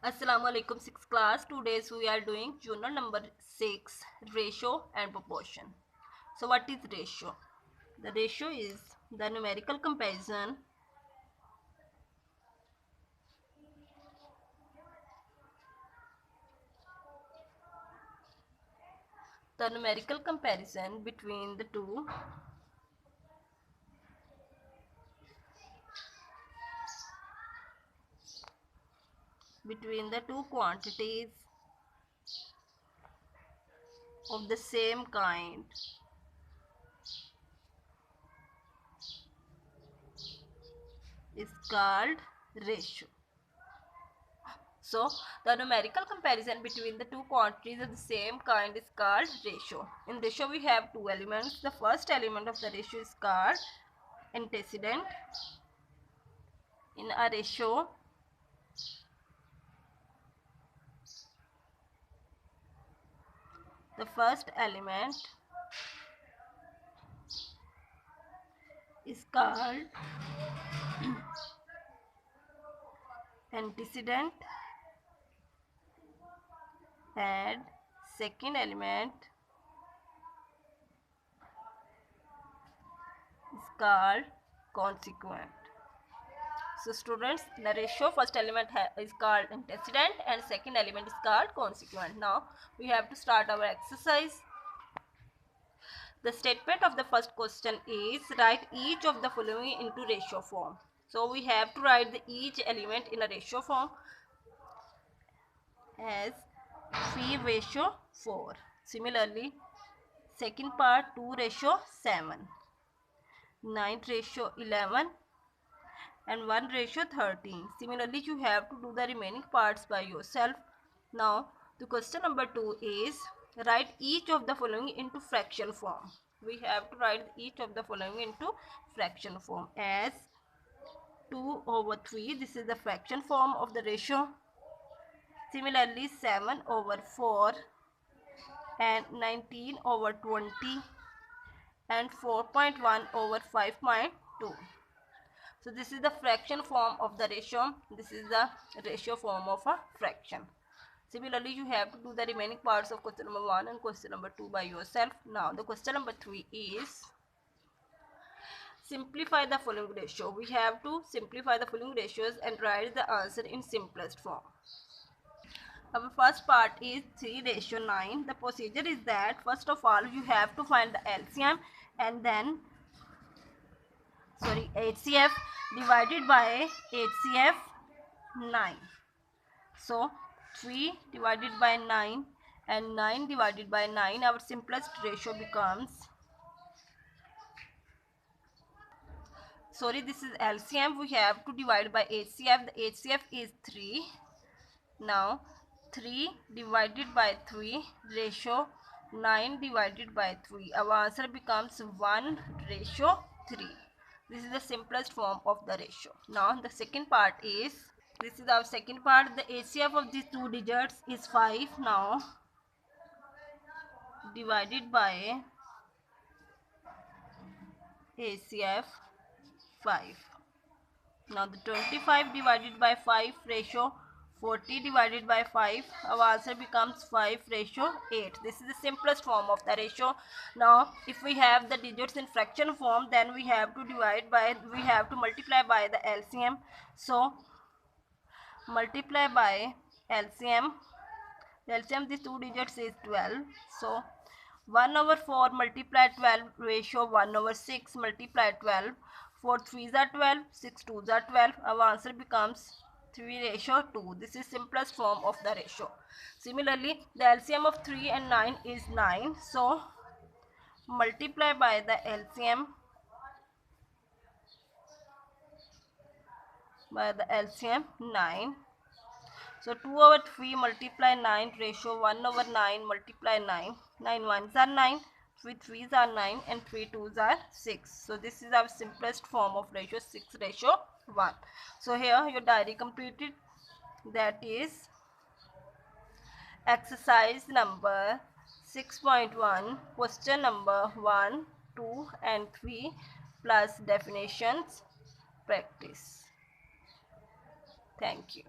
Assalamu alaikum 6th class. Today we are doing journal number 6, ratio and proportion. So what is ratio? The ratio is the numerical comparison between the two quantities of the same kind is called ratio. So the numerical comparison between the two quantities of the same kind is called ratio. In ratio we have two elements. The first element of the ratio is called antecedent. In a ratio, the first element is called antecedent and second element is called consequent. So students, the ratio first element is called antecedent and second element is called consequent. Now we have to start our exercise. The statement of the first question is write each of the following into ratio form. So we have to write each element in a ratio form as 3:4. Similarly, second part 2:7, 9:11 and 1:13. Similarly, you have to do the remaining parts by yourself. Now, the question number 2 is write each of the following into fraction form. We have to write each of the following into fraction form as 2/3. This is the fraction form of the ratio. Similarly, 7/4 and 19/20 and 4.1/5.2. So this is the fraction form of the ratio. This is the ratio form of a fraction. Similarly, you have to do the remaining parts of question number 1 and question number 2 by yourself. Now the question number 3 is simplify the following ratio. We have to simplify the following ratios and write the answer in simplest form. Our first part is 3:9. The procedure is that first of all you have to find the LCM and then HCF divided by HCF 9. So 3 divided by 9 and 9 divided by 9, our simplest ratio becomes, this is LCM. We have to divide by HCF. The HCF is 3. Now 3 divided by 3 ratio 9 divided by 3. Our answer becomes 1:3. This is the simplest form of the ratio. Now the second part is, this is our second part. The HCF of these two digits is 5. Now divided by HCF 5. Now the 25 divided by 5 ratio 40 divided by 5. Our answer becomes 5:8. This is the simplest form of the ratio. Now if we have the digits in fraction form, then we have to multiply by the LCM. So multiply by LCM. The LCM of these two digits is 12. So 1/4 multiply 12 ratio 1/6 multiply 12. 4 3s are 12, 6 2s are 12. Our answer becomes 3:2. This is simplest form of the ratio. Similarly, the LCM of 3 and 9 is 9. So multiply by the LCM 9. So 2/3 multiply 9 ratio 1/9 multiply 9. 9 1s are 9, 3 3s are 9 and 3 2s are 6. So this is our simplest form of ratio, 6:1. So here your diary completed. That is exercise number 6.1, question number 1, 2 and 3 plus definitions practice. Thank you.